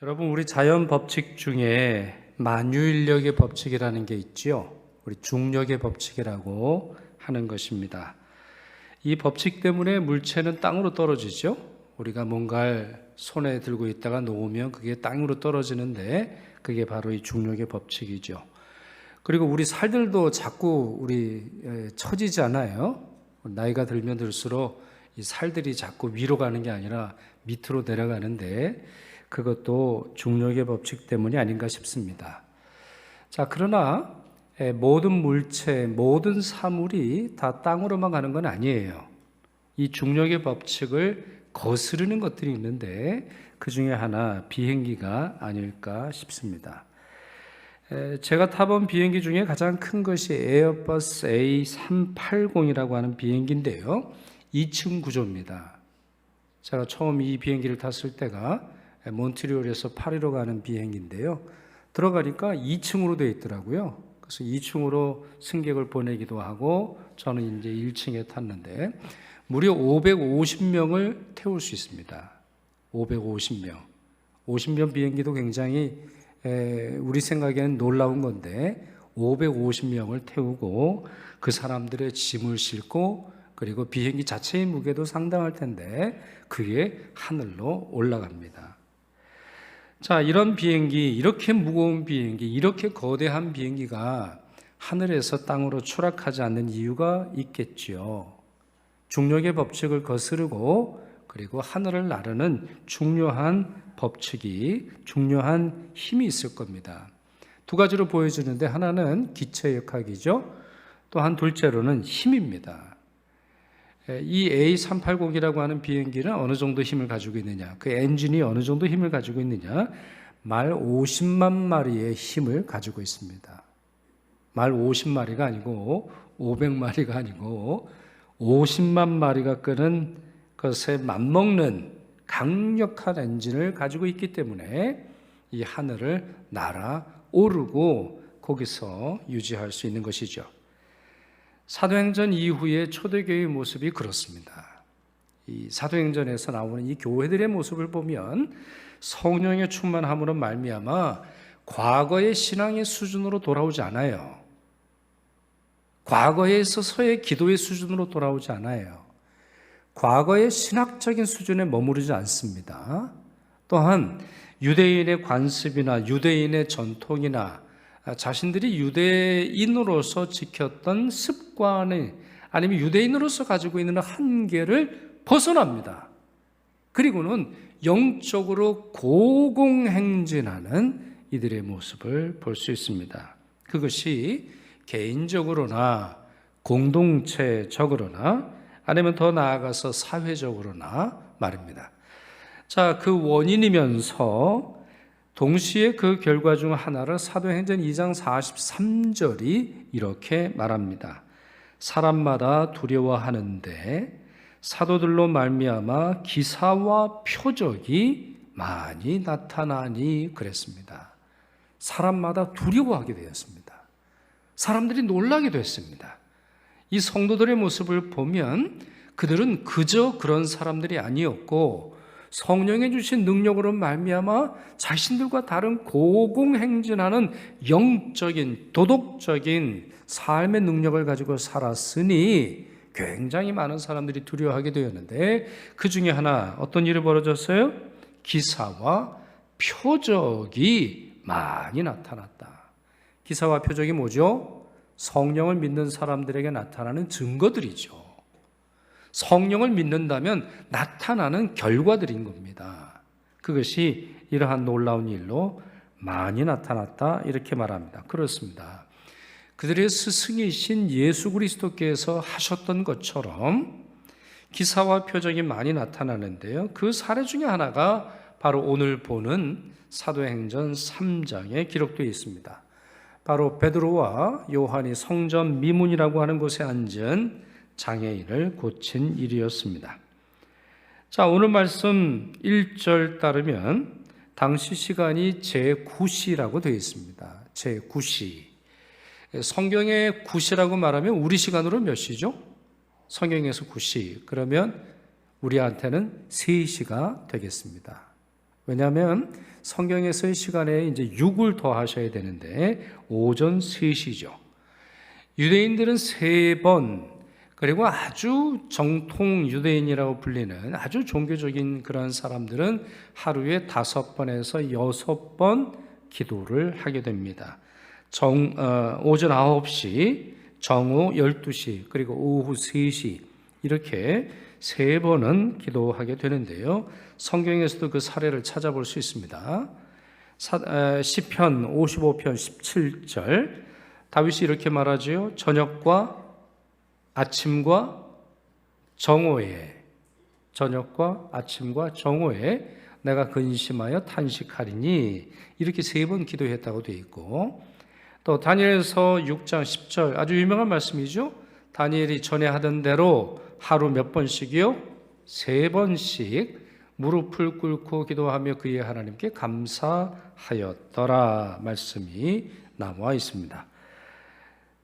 여러분, 우리 자연 법칙 중에 만유인력의 법칙이라는 게 있지요. 우리 중력의 법칙이라고 하는 것입니다. 이 법칙 때문에 물체는 땅으로 떨어지죠. 우리가 뭔가를 손에 들고 있다가 놓으면 그게 땅으로 떨어지는데 그게 바로 이 중력의 법칙이죠. 그리고 우리 살들도 자꾸 우리 처지잖아요. 나이가 들면 들수록 이 살들이 자꾸 위로 가는 게 아니라 밑으로 내려가는데 그것도 중력의 법칙 때문이 아닌가 싶습니다. 자, 그러나 모든 물체, 모든 사물이 다 땅으로만 가는 건 아니에요. 이 중력의 법칙을 거스르는 것들이 있는데 그 중에 하나 비행기가 아닐까 싶습니다. 제가 타본 비행기 중에 가장 큰 것이 에어버스 A380이라고 하는 비행기인데요. 2층 구조입니다. 제가 처음 이 비행기를 탔을 때가 몬트리올에서 파리로 가는 비행기인데요. 들어가니까 2층으로 되어 있더라고요. 그래서 2층으로 승객을 보내기도 하고 저는 이제 1층에 탔는데 무려 550명을 태울 수 있습니다. 550명. 50명 비행기도 굉장히 우리 생각에는 놀라운 건데 550명을 태우고 그 사람들의 짐을 싣고 그리고 비행기 자체의 무게도 상당할 텐데 그게 하늘로 올라갑니다. 자, 이런 비행기, 이렇게 무거운 비행기, 이렇게 거대한 비행기가 하늘에서 땅으로 추락하지 않는 이유가 있겠지요. 중력의 법칙을 거스르고 그리고 하늘을 나르는 중요한 법칙이, 중요한 힘이 있을 겁니다. 두 가지로 보여주는데 하나는 기체역학이죠. 또한 둘째로는 힘입니다. 이 A380이라고 하는 비행기는 어느 정도 힘을 가지고 있느냐, 그 엔진이 어느 정도 힘을 가지고 있느냐, 말 50만 마리의 힘을 가지고 있습니다. 말 50마리가 아니고 500마리가 아니고 50만 마리가 끄는 것에 맞먹는 강력한 엔진을 가지고 있기 때문에 이 하늘을 날아오르고 거기서 유지할 수 있는 것이죠. 사도행전 이후의 초대교회의 모습이 그렇습니다. 이 사도행전에서 나오는 이 교회들의 모습을 보면 성령의 충만함으로 말미암아 과거의 신앙의 수준으로 돌아오지 않아요. 과거에 있어서의 기도의 수준으로 돌아오지 않아요. 과거의 신학적인 수준에 머무르지 않습니다. 또한 유대인의 관습이나 유대인의 전통이나 자신들이 유대인으로서 지켰던 습관이 아니면 유대인으로서 가지고 있는 한계를 벗어납니다. 그리고는 영적으로 고공행진하는 이들의 모습을 볼 수 있습니다. 그것이 개인적으로나 공동체적으로나 아니면 더 나아가서 사회적으로나 말입니다. 자, 그 원인이면서 동시에 그 결과 중 하나를 사도행전 2장 43절이 이렇게 말합니다. 사람마다 두려워하는데 사도들로 말미암아 기사와 표적이 많이 나타나니 그랬습니다. 사람마다 두려워하게 되었습니다. 사람들이 놀라게 됐습니다. 이 성도들의 모습을 보면 그들은 그저 그런 사람들이 아니었고 성령의 주신 능력으로 말미암아 자신들과 다른 고공행진하는 영적인 도덕적인 삶의 능력을 가지고 살았으니 굉장히 많은 사람들이 두려워하게 되었는데 그 중에 하나 어떤 일이 벌어졌어요? 기사와 표적이 많이 나타났다. 기사와 표적이 뭐죠? 성령을 믿는 사람들에게 나타나는 증거들이죠. 성령을 믿는다면 나타나는 결과들인 겁니다. 그것이 이러한 놀라운 일로 많이 나타났다 이렇게 말합니다. 그렇습니다. 그들의 스승이신 예수 그리스도께서 하셨던 것처럼 기사와 표적이 많이 나타나는데요. 그 사례 중에 하나가 바로 오늘 보는 사도행전 3장에 기록되어 있습니다. 바로 베드로와 요한이 성전 미문이라고 하는 곳에 앉은 장애인을 고친 일이었습니다. 자, 오늘 말씀 1절 따르면 당시 시간이 제9시라고 되어 있습니다. 제9시. 성경의 9시라고 말하면 우리 시간으로 몇 시죠? 성경에서 9시. 그러면 우리한테는 3시가 되겠습니다. 왜냐하면 성경에서의 시간에 이제 6을 더하셔야 되는데 오전 3시죠. 유대인들은 3번, 그리고 아주 정통 유대인이라고 불리는 아주 종교적인 그런 사람들은 하루에 5번에서 6번 기도를 하게 됩니다. 오전 9시, 정오 12시, 그리고 오후 3시 이렇게 3번은 기도하게 되는데요. 성경에서도 그 사례를 찾아볼 수 있습니다. 시편 55편 17절 다윗이 이렇게 말하지요. 저녁과 아침과 정오에 내가 근심하여 탄식하리니 이렇게 3번 기도했다고 되어 있고, 또 다니엘서 6장 10절 아주 유명한 말씀이죠. 다니엘이 전에 하던 대로 하루 몇 번씩이요? 3번씩 무릎을 꿇고 기도하며 그의 하나님께 감사하였더라 말씀이 나와 있습니다.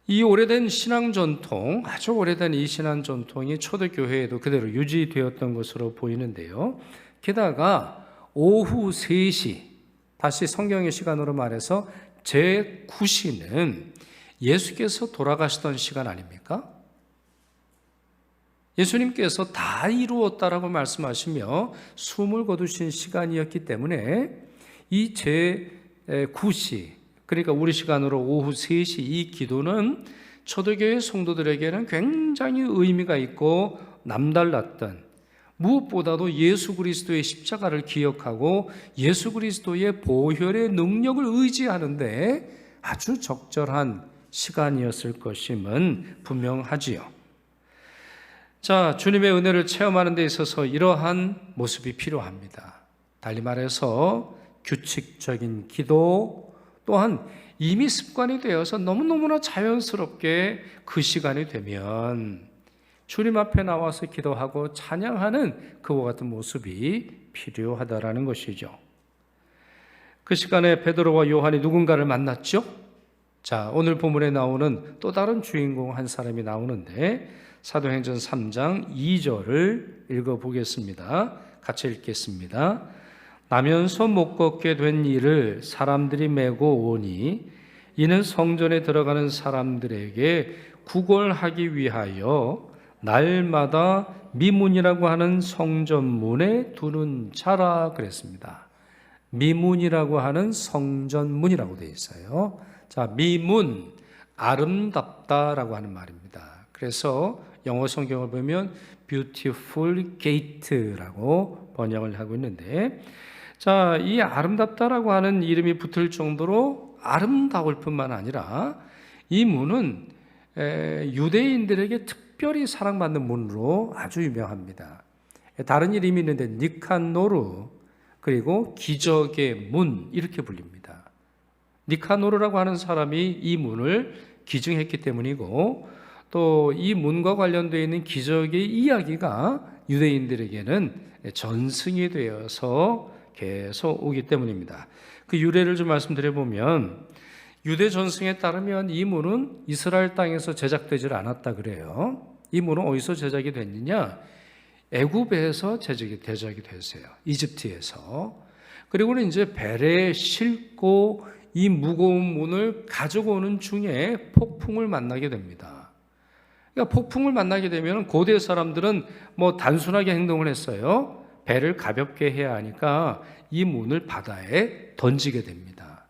이 오래된 신앙 전통, 아주 오래된 이 신앙 전통이 초대교회에도 그대로 유지되었던 것으로 보이는데요. 게다가 오후 3시, 다시 성경의 시간으로 말해서 제9시는 예수께서 돌아가시던 시간 아닙니까? 예수님께서 다 이루었다라고 말씀하시며 숨을 거두신 시간이었기 때문에 이 제9시, 그러니까 우리 시간으로 오후 3시 이 기도는 초대교회 성도들에게는 굉장히 의미가 있고 남달랐던, 무엇보다도 예수 그리스도의 십자가를 기억하고 예수 그리스도의 보혈의 능력을 의지하는데 아주 적절한 시간이었을 것임은 분명하지요. 자, 주님의 은혜를 체험하는 데 있어서 이러한 모습이 필요합니다. 달리 말해서 규칙적인 기도, 또한 이미 습관이 되어서 너무너무나 자연스럽게 그 시간이 되면 주님 앞에 나와서 기도하고 찬양하는 그와 같은 모습이 필요하다라는 것이죠. 그 시간에 베드로와 요한이 누군가를 만났죠? 자, 오늘 본문에 나오는 또 다른 주인공 한 사람이 나오는데 사도행전 3장 2절을 읽어보겠습니다. 같이 읽겠습니다. 나면서 못 걷게 된 이를 사람들이 메고 오니 이는 성전에 들어가는 사람들에게 구걸하기 위하여 날마다 미문이라고 하는 성전문에 두는 자라 그랬습니다. 미문이라고 하는 성전문이라고 되어 있어요. 자, 미문, 아름답다라고 하는 말입니다. 그래서 영어 성경을 보면 beautiful gate라고 번역을 하고 있는데, 자, 이 아름답다라고 하는 이름이 붙을 정도로 아름다울 뿐만 아니라 이 문은 유대인들에게 특별히 사랑받는 문으로 아주 유명합니다. 다른 이름이 있는데 니카노르, 그리고 기적의 문 이렇게 불립니다. 니카노르라고 하는 사람이 이 문을 기증했기 때문이고, 또 이 문과 관련되어 있는 기적의 이야기가 유대인들에게는 전승이 되어서 계속 오기 때문입니다. 그 유래를 좀 말씀드려보면 유대 전승에 따르면 이 문은 이스라엘 땅에서 제작되질 않았다 그래요. 이 문은 어디서 제작이 됐느냐? 애굽에서 제작이 됐어요. 이집트에서. 그리고는 이제 배에 싣고 이 무거운 문을 가지고 오는 중에 폭풍을 만나게 됩니다. 그러니까 폭풍을 만나게 되면 고대 사람들은 뭐 단순하게 행동을 했어요. 배를 가볍게 해야 하니까 이 문을 바다에 던지게 됩니다.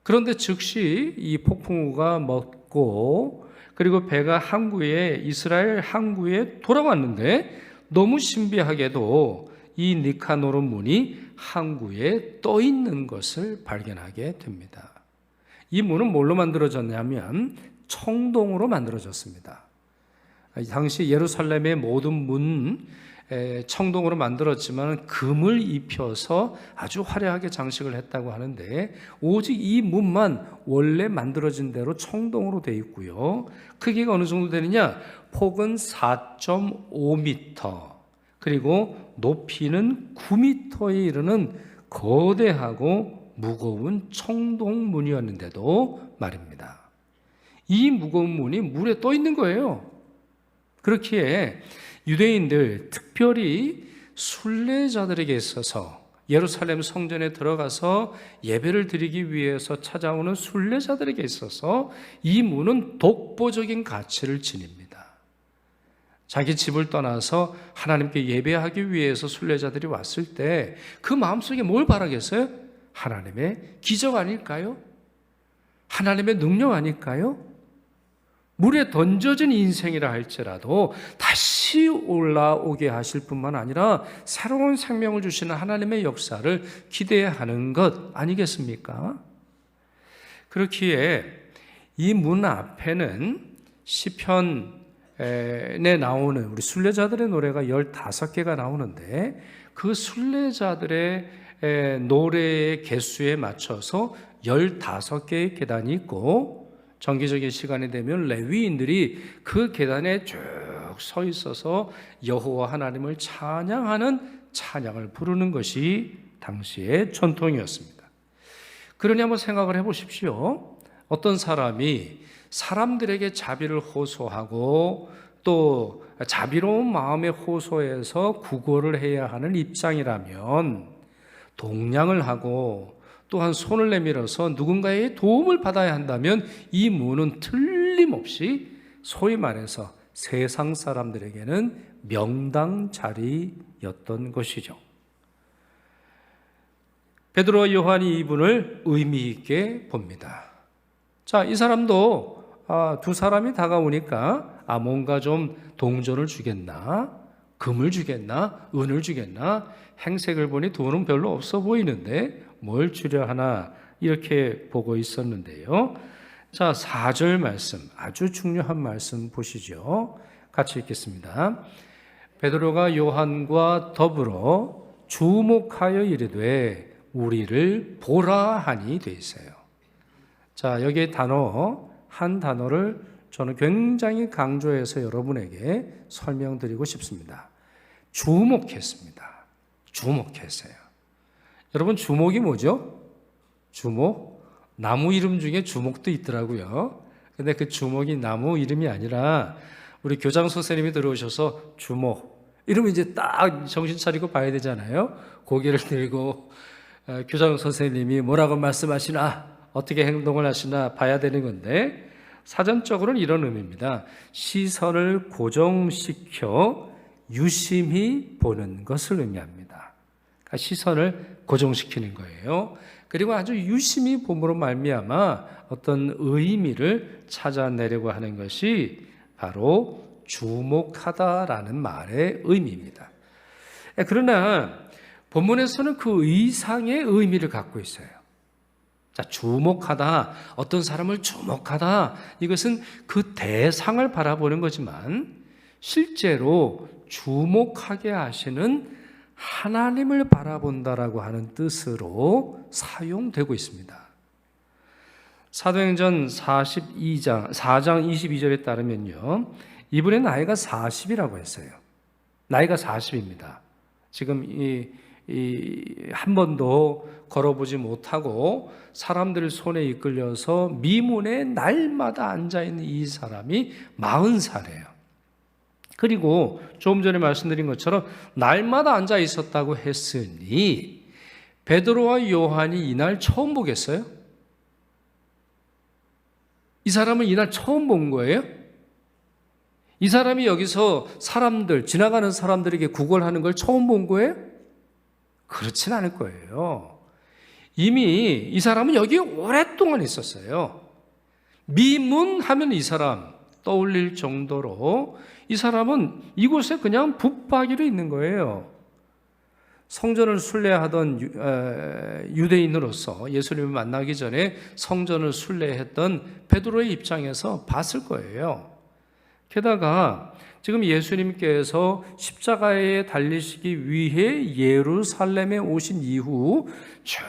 그런데 즉시 이 폭풍우가 멎고, 그리고 배가 항구에, 이스라엘 항구에 돌아왔는데 너무 신비하게도 이 니카노르 문이 항구에 떠 있는 것을 발견하게 됩니다. 이 문은 뭘로 만들어졌냐면 청동으로 만들어졌습니다. 당시 예루살렘의 모든 문 청동으로 만들었지만 금을 입혀서 아주 화려하게 장식을 했다고 하는데, 오직 이 문만 원래 만들어진 대로 청동으로 되어 있고요. 크기가 어느 정도 되느냐? 폭은 4.5m, 그리고 높이는 9m에 이르는 거대하고 무거운 청동문이었는데도 말입니다. 이 무거운 문이 물에 떠 있는 거예요. 그렇기에 유대인들, 특별히 순례자들에게 있어서 예루살렘 성전에 들어가서 예배를 드리기 위해서 찾아오는 순례자들에게 있어서 이 문은 독보적인 가치를 지닙니다. 자기 집을 떠나서 하나님께 예배하기 위해서 순례자들이 왔을 때 그 마음속에 뭘 바라겠어요? 하나님의 기적 아닐까요? 하나님의 능력 아닐까요? 물에 던져진 인생이라 할지라도 다시 올라오게 하실 뿐만 아니라 새로운 생명을 주시는 하나님의 역사를 기대하는 것 아니겠습니까? 그렇기에 이 문 앞에는 시편에 나오는 우리 순례자들의 노래가 15개가 나오는데 그 순례자들의 노래의 개수에 맞춰서 15개의 계단이 있고 정기적인 시간이 되면 레위인들이 그 계단에 쭉 서 있어서 여호와 하나님을 찬양하는 찬양을 부르는 것이 당시의 전통이었습니다. 그러니 한번 생각을 해보십시오. 어떤 사람이 사람들에게 자비를 호소하고 또 자비로운 마음에 호소해서 구걸을 해야 하는 입장이라면 동냥을 하고 또한 손을 내밀어서 누군가의 도움을 받아야 한다면 이 문은 틀림없이 소위 말해서 세상 사람들에게는 명당 자리였던 것이죠. 베드로와 요한이 이분을 의미 있게 봅니다. 자, 이 사람도 두 사람이 다가오니까 뭔가 좀 동전을 주겠나, 금을 주겠나, 은을 주겠나, 행색을 보니 돈은 별로 없어 보이는데 뭘 주려 하나 이렇게 보고 있었는데요. 자, 4절 말씀, 아주 중요한 말씀 보시죠. 같이 읽겠습니다. 베드로가 요한과 더불어 주목하여 이르되 우리를 보라 하니 돼 있어요. 자, 여기에 한 단어를 저는 굉장히 강조해서 여러분에게 설명드리고 싶습니다. 주목했습니다. 주목했어요. 여러분, 주목이 뭐죠? 주목? 나무 이름 중에 주목도 있더라고요. 근데 그 주목이 나무 이름이 아니라 우리 교장 선생님이 들어오셔서 주목 이러면 이제 딱 정신 차리고 봐야 되잖아요. 고개를 들고 교장 선생님이 뭐라고 말씀하시나 어떻게 행동을 하시나 봐야 되는 건데 사전적으로는 이런 의미입니다. 시선을 고정시켜 유심히 보는 것을 의미합니다. 그러니까 시선을 고정시키는 거예요. 그리고 아주 유심히 봄으로 말미암아 어떤 의미를 찾아내려고 하는 것이 바로 주목하다라는 말의 의미입니다. 그러나 본문에서는 그 이상의 의미를 갖고 있어요. 자, 주목하다, 어떤 사람을 주목하다, 이것은 그 대상을 바라보는 거지만 실제로 주목하게 하시는 하나님을 바라본다라고 하는 뜻으로 사용되고 있습니다. 사도행전 4장 22절에 따르면요, 이분의 나이가 40이라고 했어요. 나이가 40입니다. 지금 한 번도 걸어보지 못하고 사람들 손에 이끌려서 미문에 날마다 앉아있는 이 사람이 40살이에요. 그리고 조금 전에 말씀드린 것처럼 날마다 앉아 있었다고 했으니 베드로와 요한이 이날 처음 보겠어요? 이 사람은 이날 처음 본 거예요? 이 사람이 여기서 지나가는 사람들에게 구걸하는 걸 처음 본 거예요? 그렇진 않을 거예요. 이미 이 사람은 여기 오랫동안 있었어요. 미문 하면 이 사람 떠올릴 정도로 이 사람은 이곳에 그냥 붙박이로 있는 거예요. 성전을 순례하던 유대인으로서 예수님을 만나기 전에 성전을 순례했던 베드로의 입장에서 봤을 거예요. 게다가 지금 예수님께서 십자가에 달리시기 위해 예루살렘에 오신 이후 쭉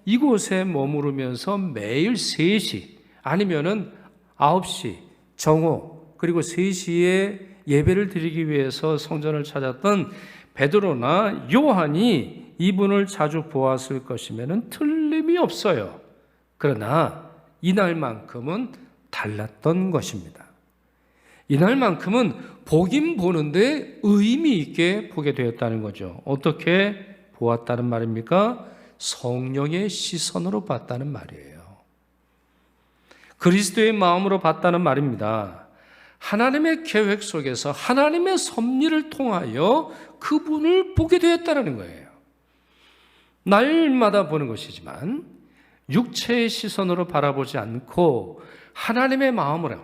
이곳에 머무르면서 매일 3시 아니면은 9시 정오 그리고 3시에 예배를 드리기 위해서 성전을 찾았던 베드로나 요한이 이분을 자주 보았을 것이면 틀림이 없어요. 그러나 이날만큼은 달랐던 것입니다. 이날만큼은 보긴 보는데 의미 있게 보게 되었다는 거죠. 어떻게 보았다는 말입니까? 성령의 시선으로 봤다는 말이에요. 그리스도의 마음으로 봤다는 말입니다. 하나님의 계획 속에서 하나님의 섭리를 통하여 그분을 보게 되었다는 거예요. 날마다 보는 것이지만 육체의 시선으로 바라보지 않고 하나님의 마음으로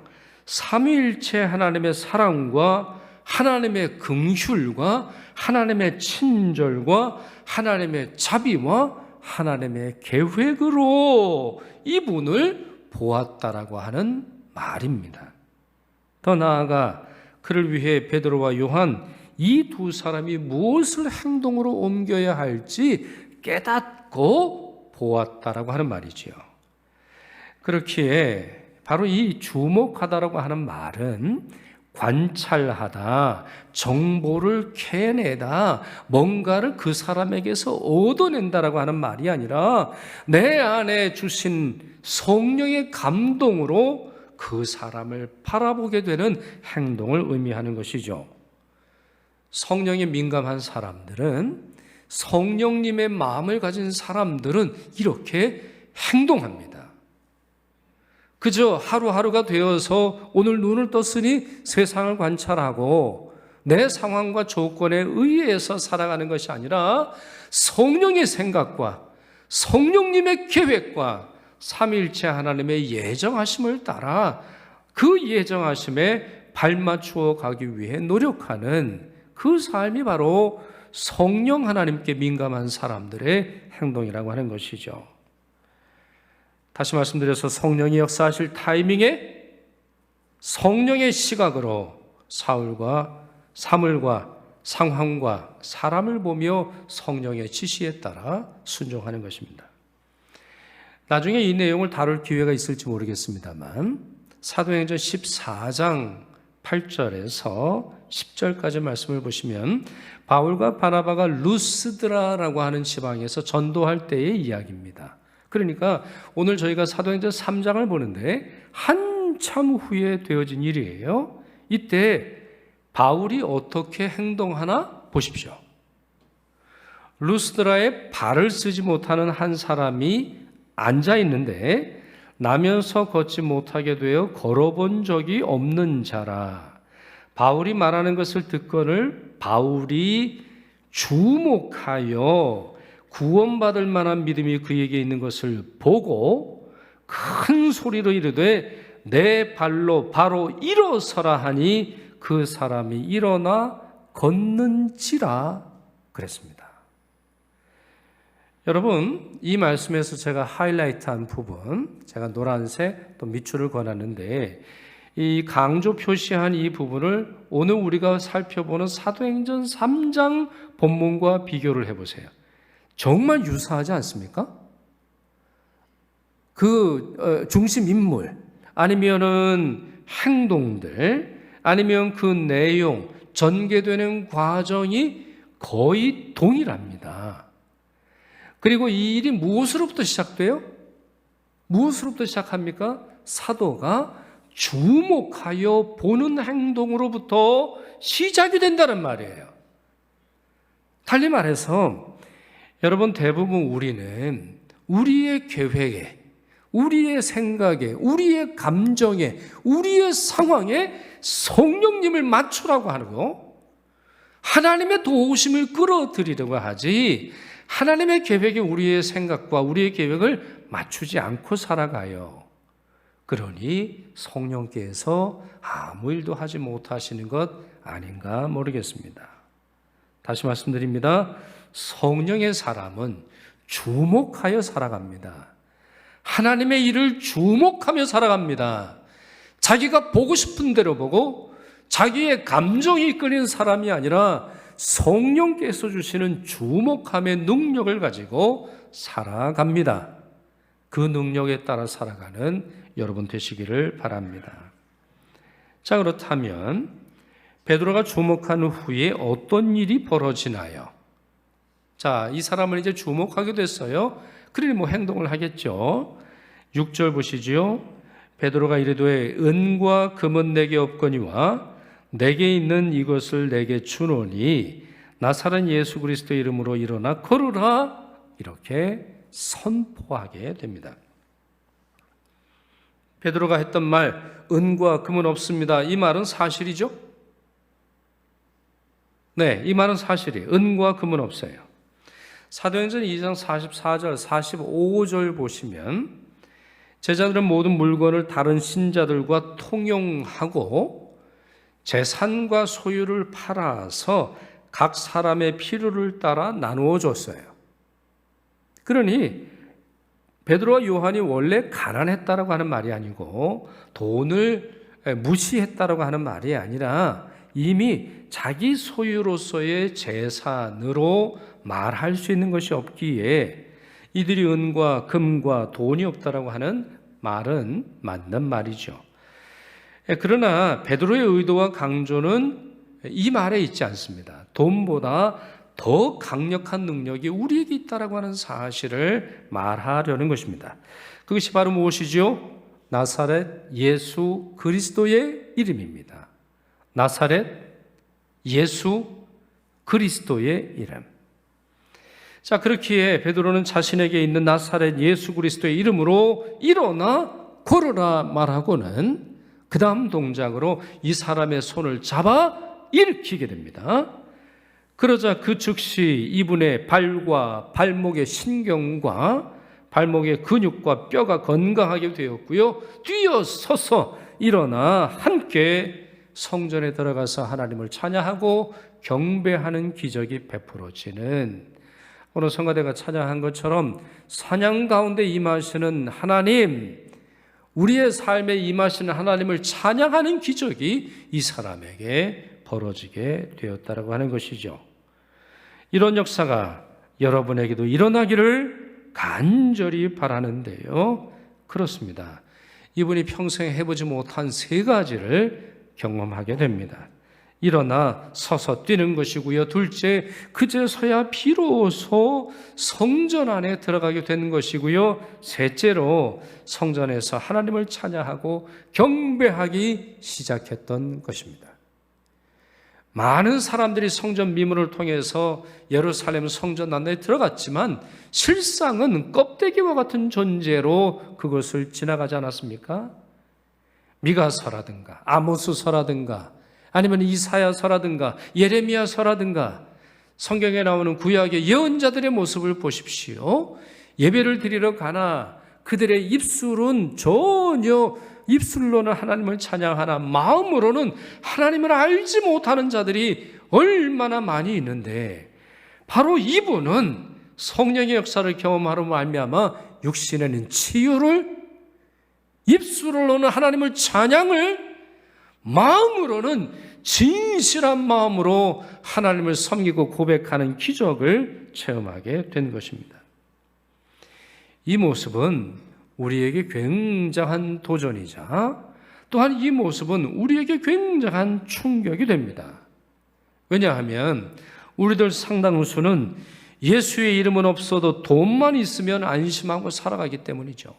삼위일체 하나님의 사랑과 하나님의 긍휼과 하나님의 친절과 하나님의 자비와 하나님의 계획으로 이분을 보았다라고 하는 말입니다. 더 나아가 그를 위해 베드로와 요한 이 두 사람이 무엇을 행동으로 옮겨야 할지 깨닫고 보았다라고 하는 말이지요. 그렇기에 바로 이 주목하다라고 하는 말은 관찰하다, 정보를 캐내다, 뭔가를 그 사람에게서 얻어낸다라고 하는 말이 아니라 내 안에 주신 성령의 감동으로 그 사람을 바라보게 되는 행동을 의미하는 것이죠. 성령에 민감한 사람들은, 성령님의 마음을 가진 사람들은 이렇게 행동합니다. 그저 하루하루가 되어서 오늘 눈을 떴으니 세상을 관찰하고 내 상황과 조건에 의해서 살아가는 것이 아니라 성령의 생각과 성령님의 계획과 삼위일체 하나님의 예정하심을 따라 그 예정하심에 발맞추어 가기 위해 노력하는 그 삶이 바로 성령 하나님께 민감한 사람들의 행동이라고 하는 것이죠. 다시 말씀드려서 성령이 역사하실 타이밍에 성령의 시각으로 사울과 사물과 상황과 사람을 보며 성령의 지시에 따라 순종하는 것입니다. 나중에 이 내용을 다룰 기회가 있을지 모르겠습니다만 사도행전 14장 8절에서 10절까지 말씀을 보시면 바울과 바나바가 루스드라라고 하는 지방에서 전도할 때의 이야기입니다. 그러니까 오늘 저희가 사도행전 3장을 보는데 한참 후에 되어진 일이에요. 이때 바울이 어떻게 행동하나 보십시오. 루스드라에 발을 쓰지 못하는 한 사람이 앉아 있는데 나면서 걷지 못하게 되어 걸어본 적이 없는 자라. 바울이 말하는 것을 듣거늘 바울이 주목하여 구원받을 만한 믿음이 그에게 있는 것을 보고 큰 소리로 이르되 내 발로 바로 일어서라 하니 그 사람이 일어나 걷는지라 그랬습니다. 여러분, 이 말씀에서 제가 하이라이트한 부분, 제가 노란색 또 밑줄을 그어놨는데 이 강조 표시한 이 부분을 오늘 우리가 살펴보는 사도행전 3장 본문과 비교를 해보세요. 정말 유사하지 않습니까? 그 중심 인물 아니면은 행동들 아니면 그 내용 전개되는 과정이 거의 동일합니다. 그리고 이 일이 무엇으로부터 시작돼요? 무엇으로부터 시작합니까? 사도가 주목하여 보는 행동으로부터 시작이 된다는 말이에요. 달리 말해서 여러분, 대부분 우리는 우리의 계획에, 우리의 생각에, 우리의 감정에, 우리의 상황에 성령님을 맞추라고 하고 하나님의 도우심을 끌어들이려고 하지 하나님의 계획에 우리의 생각과 우리의 계획을 맞추지 않고 살아가요. 그러니 성령께서 아무 일도 하지 못하시는 것 아닌가 모르겠습니다. 다시 말씀드립니다. 성령의 사람은 주목하여 살아갑니다. 하나님의 일을 주목하며 살아갑니다. 자기가 보고 싶은 대로 보고 자기의 감정이 이끌리는 사람이 아니라 성령께서 주시는 주목함의 능력을 가지고 살아갑니다. 그 능력에 따라 살아가는 여러분 되시기를 바랍니다. 자, 그렇다면 베드로가 주목한 후에 어떤 일이 벌어지나요? 자, 이 사람을 이제 주목하게 됐어요. 그러니 뭐 행동을 하겠죠. 6절 보시지요. 베드로가 이르되 은과 금은 내게 없거니와 내게 있는 이것을 내게 주노니 나사렛 예수 그리스도의 이름으로 일어나 걸으라 이렇게 선포하게 됩니다. 베드로가 했던 말, 은과 금은 없습니다. 이 말은 사실이죠? 네, 이 말은 사실이에요. 은과 금은 없어요. 사도행전 2장 44절, 45절 보시면 제자들은 모든 물건을 다른 신자들과 통용하고 재산과 소유를 팔아서 각 사람의 필요를 따라 나누어 줬어요. 그러니 베드로와 요한이 원래 가난했다라고 하는 말이 아니고 돈을 무시했다라고 하는 말이 아니라 이미 자기 소유로서의 재산으로 말할 수 있는 것이 없기에 이들이 은과 금과 돈이 없다라고 하는 말은 맞는 말이죠. 그러나 베드로의 의도와 강조는 이 말에 있지 않습니다. 돈보다 더 강력한 능력이 우리에게 있다라고 하는 사실을 말하려는 것입니다. 그것이 바로 무엇이죠? 나사렛 예수 그리스도의 이름입니다. 나사렛 예수 그리스도의 이름. 자, 그렇기에 베드로는 자신에게 있는 나사렛 예수 그리스도의 이름으로 일어나 걸으라 말하고는 그 다음 동작으로 이 사람의 손을 잡아 일으키게 됩니다. 그러자 그 즉시 이분의 발과 발목의 신경과 발목의 근육과 뼈가 건강하게 되었고요. 뛰어서서 일어나 함께 성전에 들어가서 하나님을 찬양하고 경배하는 기적이 베풀어지는, 오늘 성가대가 찬양한 것처럼 사냥 가운데 임하시는 하나님, 우리의 삶에 임하시는 하나님을 찬양하는 기적이 이 사람에게 벌어지게 되었다라고 하는 것이죠. 이런 역사가 여러분에게도 일어나기를 간절히 바라는데요. 그렇습니다. 이분이 평생 해보지 못한 세 가지를 경험하게 됩니다. 일어나 서서 뛰는 것이고요. 둘째, 그제서야 비로소 성전 안에 들어가게 되는 것이고요. 셋째로 성전에서 하나님을 찬양하고 경배하기 시작했던 것입니다. 많은 사람들이 성전 미문을 통해서 예루살렘 성전 안에 들어갔지만 실상은 껍데기와 같은 존재로 그것을 지나가지 않았습니까? 미가서라든가 아모스서라든가 아니면 이사야서라든가 예레미야서라든가 성경에 나오는 구약의 예언자들의 모습을 보십시오. 예배를 드리러 가나 그들의 입술은 전혀 입술로는 하나님을 찬양하나 마음으로는 하나님을 알지 못하는 자들이 얼마나 많이 있는데, 바로 이분은 성령의 역사를 경험하러 말미암아 육신에는 치유를, 입술로는 하나님을 찬양을, 마음으로는 진실한 마음으로 하나님을 섬기고 고백하는 기적을 체험하게 된 것입니다. 이 모습은 우리에게 굉장한 도전이자 또한 이 모습은 우리에게 굉장한 충격이 됩니다. 왜냐하면 우리들 상당수는 예수의 이름은 없어도 돈만 있으면 안심하고 살아가기 때문이죠.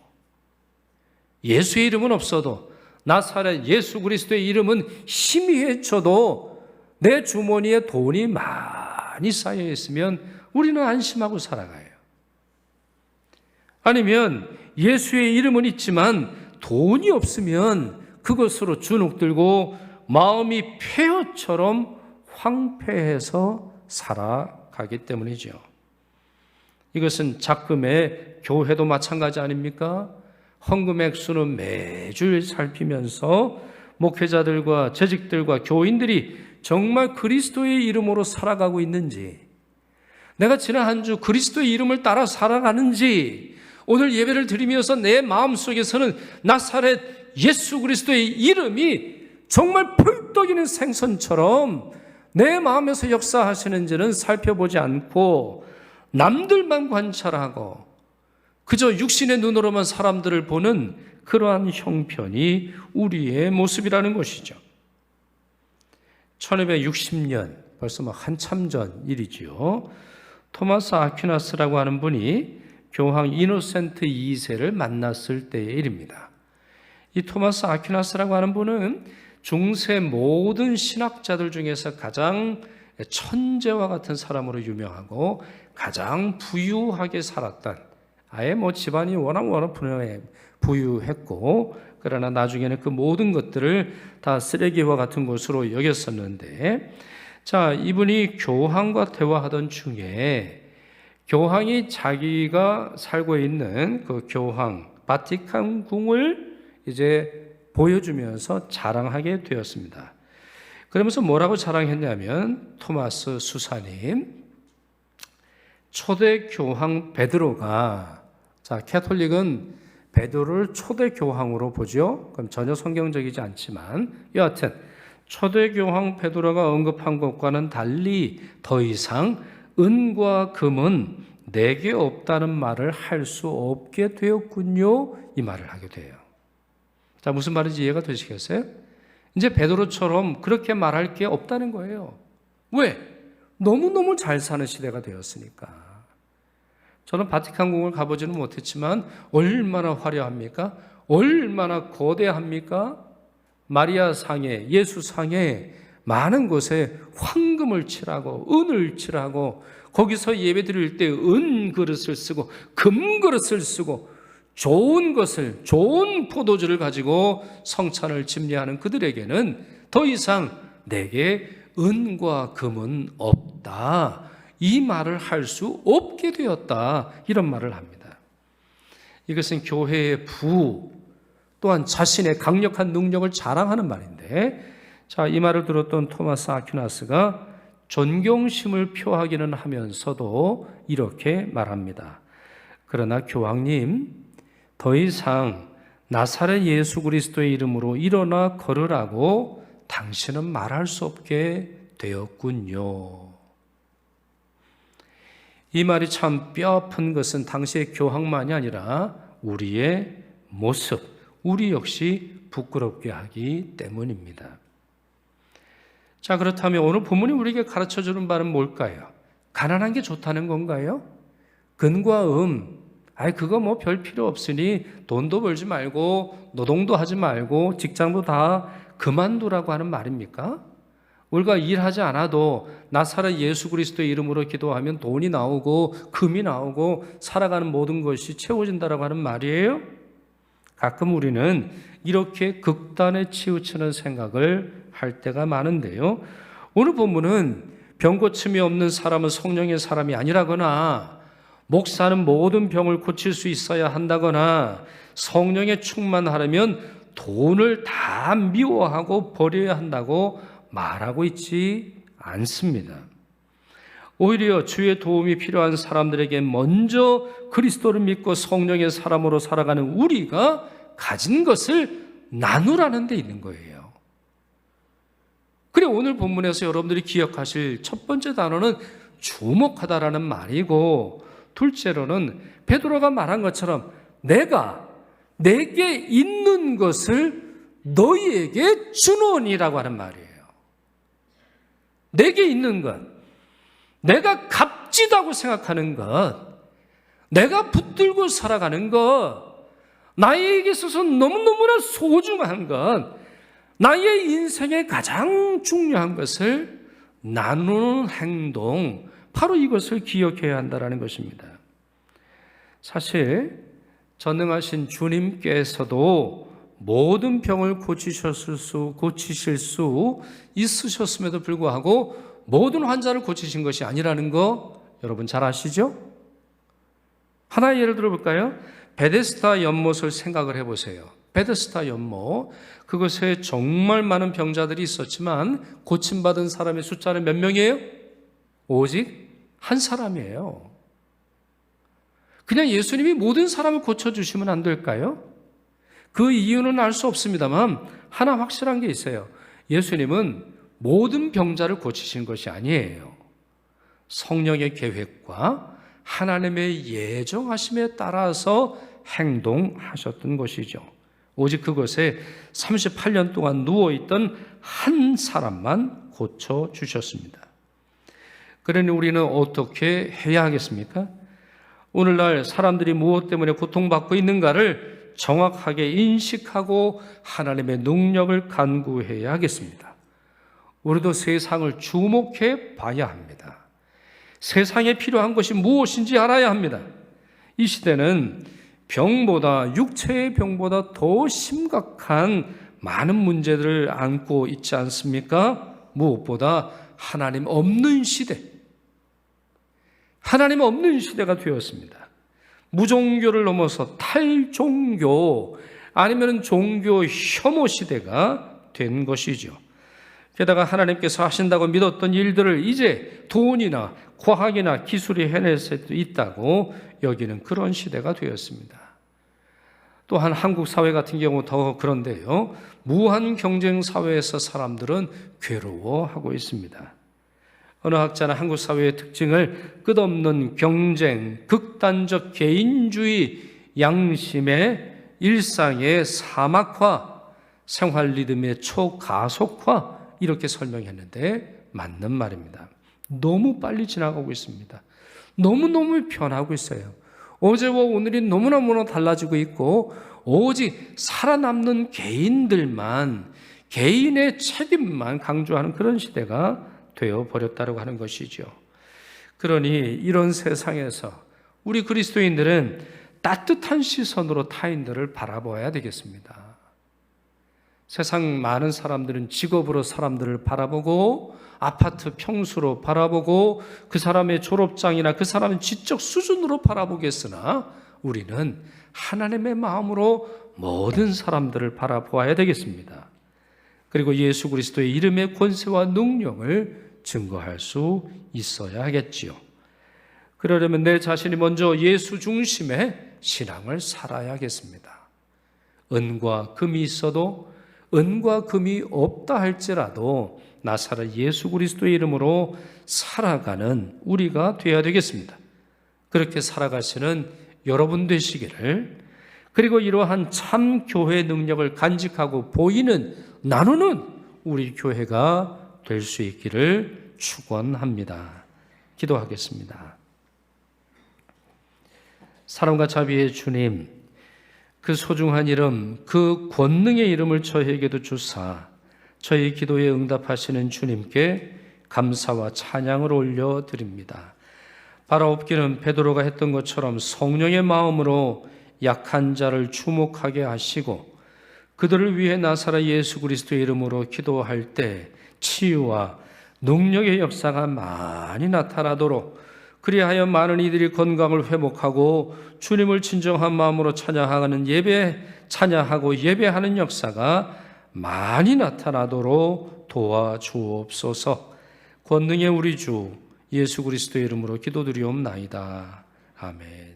예수의 이름은 없어도, 나사렛 예수 그리스도의 이름은 희미해져도 내 주머니에 돈이 많이 쌓여 있으면 우리는 안심하고 살아가요. 아니면 예수의 이름은 있지만 돈이 없으면 그것으로 주눅들고 마음이 폐허처럼 황폐해서 살아가기 때문이죠. 이것은 작금의 교회도 마찬가지 아닙니까? 헌금 액수는 매주 살피면서 목회자들과 재직들과 교인들이 정말 그리스도의 이름으로 살아가고 있는지, 내가 지난 한 주 그리스도의 이름을 따라 살아가는지, 오늘 예배를 드리면서 내 마음속에서는 나사렛 예수 그리스도의 이름이 정말 펄떡이는 생선처럼 내 마음에서 역사하시는지는 살펴보지 않고 남들만 관찰하고 그저 육신의 눈으로만 사람들을 보는 그러한 형편이 우리의 모습이라는 것이죠. 1260년, 벌써 한참 전 일이지요. 토마스 아퀴나스라고 하는 분이 교황 이노센트 2세를 만났을 때의 일입니다. 이 토마스 아퀴나스라고 하는 분은 중세 모든 신학자들 중에서 가장 천재와 같은 사람으로 유명하고 가장 부유하게 살았던, 아예 집안이 워낙 부유했고, 그러나 나중에는 그 모든 것들을 다 쓰레기와 같은 것으로 여겼었는데, 자, 이분이 교황과 대화하던 중에 교황이 자기가 살고 있는 그 교황 바티칸 궁을 이제 보여주면서 자랑하게 되었습니다. 그러면서 뭐라고 자랑했냐면, 토마스 수사님, 초대 교황 베드로가, 자, 캐톨릭은 베드로를 초대 교황으로 보죠. 그럼 전혀 성경적이지 않지만 여하튼 초대 교황 베드로가 언급한 것과는 달리 더 이상 은과 금은 내게 없다는 말을 할 수 없게 되었군요. 이 말을 하게 돼요. 자, 무슨 말인지 이해가 되시겠어요? 이제 베드로처럼 그렇게 말할 게 없다는 거예요. 왜? 너무너무 잘 사는 시대가 되었으니까. 저는 바티칸궁을 가보지는 못했지만 얼마나 화려합니까? 얼마나 거대합니까? 마리아 상에, 예수 상에 많은 곳에 황금을 칠하고 은을 칠하고, 거기서 예배 드릴 때 은 그릇을 쓰고 금 그릇을 쓰고 좋은 것을, 좋은 포도주를 가지고 성찬을 집례하는 그들에게는 더 이상 내게 은과 금은 없다, 이 말을 할 수 없게 되었다, 이런 말을 합니다. 이것은 교회의 또한 자신의 강력한 능력을 자랑하는 말인데, 자, 이 말을 들었던 토마스 아퀴나스가 존경심을 표하기는 하면서도 이렇게 말합니다. 그러나 교황님, 더 이상 나사렛 예수 그리스도의 이름으로 일어나 걸으라고 당신은 말할 수 없게 되었군요. 이 말이 참 뼈아픈 것은 당시의 교황만이 아니라 우리의 모습, 우리 역시 부끄럽게 하기 때문입니다. 자, 그렇다면 오늘 본문이 우리에게 가르쳐주는 바는 뭘까요? 가난한 게 좋다는 건가요? 근과 그거 별 필요 없으니 돈도 벌지 말고 노동도 하지 말고 직장도 다 그만두라고 하는 말입니까? 우리가 일하지 않아도 나사렛 예수 그리스도의 이름으로 기도하면 돈이 나오고 금이 나오고 살아가는 모든 것이 채워진다라고 하는 말이에요? 가끔 우리는 이렇게 극단에 치우치는 생각을 할 때가 많은데요. 오늘 본문은 병고침이 없는 사람은 성령의 사람이 아니라거나, 목사는 모든 병을 고칠 수 있어야 한다거나, 성령에 충만하려면 돈을 다 미워하고 버려야 한다고 말하고 있지 않습니다. 오히려 주의 도움이 필요한 사람들에게 먼저 그리스도를 믿고 성령의 사람으로 살아가는 우리가 가진 것을 나누라는 데 있는 거예요. 그래, 오늘 본문에서 여러분들이 기억하실 첫 번째 단어는 주목하다라는 말이고, 둘째로는 베드로가 말한 것처럼 내게 있는 것을 너희에게 주노니라고 하는 말이에요. 내게 있는 것, 내가 값지다고 생각하는 것, 내가 붙들고 살아가는 것, 나에게 있어서 너무너무나 소중한 것, 나의 인생에 가장 중요한 것을 나누는 행동, 바로 이것을 기억해야 한다는 것입니다. 사실 전능하신 주님께서도 모든 병을 고치실 수 있으셨음에도 불구하고 모든 환자를 고치신 것이 아니라는 거 여러분 잘 아시죠? 하나의 예를 들어볼까요? 베데스다 연못을 생각을 해보세요. 베데스다 연못, 그곳에 정말 많은 병자들이 있었지만 고침받은 사람의 숫자는 몇 명이에요? 오직 한 사람이에요. 그냥 예수님이 모든 사람을 고쳐주시면 안 될까요? 그 이유는 알 수 없습니다만 하나 확실한 게 있어요. 예수님은 모든 병자를 고치신 것이 아니에요. 성령의 계획과 하나님의 예정하심에 따라서 행동하셨던 것이죠. 오직 그곳에 38년 동안 누워있던 한 사람만 고쳐주셨습니다. 그러니 우리는 어떻게 해야 하겠습니까? 오늘날 사람들이 무엇 때문에 고통받고 있는가를 정확하게 인식하고 하나님의 능력을 간구해야 하겠습니다. 우리도 세상을 주목해 봐야 합니다. 세상에 필요한 것이 무엇인지 알아야 합니다. 이 시대는 병보다, 육체의 병보다 더 심각한 많은 문제들을 안고 있지 않습니까? 무엇보다 하나님 없는 시대, 하나님 없는 시대가 되었습니다. 무종교를 넘어서 탈종교, 아니면 종교 혐오 시대가 된 것이죠. 게다가 하나님께서 하신다고 믿었던 일들을 이제 돈이나 과학이나 기술이 해낼 수도 있다고 여기는 그런 시대가 되었습니다. 또한 한국 사회 같은 경우 더 그런데요. 무한 경쟁 사회에서 사람들은 괴로워하고 있습니다. 어느 학자는 한국 사회의 특징을 끝없는 경쟁, 극단적 개인주의, 양심의 일상의 사막화, 생활 리듬의 초가속화, 이렇게 설명했는데 맞는 말입니다. 너무 빨리 지나가고 있습니다. 너무너무 변하고 있어요. 어제와 오늘이 너무너무 달라지고 있고 오직 살아남는 개인들만, 개인의 책임만 강조하는 그런 시대가 되어버렸다고 하는 것이죠. 그러니 이런 세상에서 우리 그리스도인들은 따뜻한 시선으로 타인들을 바라봐야 되겠습니다. 세상 많은 사람들은 직업으로 사람들을 바라보고 아파트 평수로 바라보고 그 사람의 졸업장이나 그 사람의 지적 수준으로 바라보겠으나 우리는 하나님의 마음으로 모든 사람들을 바라보아야 되겠습니다. 그리고 예수 그리스도의 이름의 권세와 능력을 증거할 수 있어야 하겠지요. 그러려면 내 자신이 먼저 예수 중심의 신앙을 살아야겠습니다. 은과 금이 있어도 은과 금이 없다 할지라도 나사렛 예수 그리스도의 이름으로 살아가는 우리가 되어야 되겠습니다. 그렇게 살아가시는 여러분 되시기를, 그리고 이러한 참 교회 능력을 간직하고 보이는, 나누는 우리 교회가 될 수 있기를 축원합니다. 기도하겠습니다. 사랑과 자비의 주님, 그 소중한 이름, 그 권능의 이름을 저에게도 주사 저희 기도에 응답하시는 주님께 감사와 찬양을 올려드립니다. 바라옵기는 베드로가 했던 것처럼 성령의 마음으로 약한 자를 주목하게 하시고 그들을 위해 나사렛 예수 그리스도의 이름으로 기도할 때 치유와 능력의 역사가 많이 나타나도록, 그리하여 많은 이들이 건강을 회복하고 주님을 진정한 마음으로 찬양하는 찬양하고 예배하는 역사가 많이 나타나도록 도와주옵소서. 권능의 우리 주 예수 그리스도의 이름으로 기도드리옵나이다. 아멘.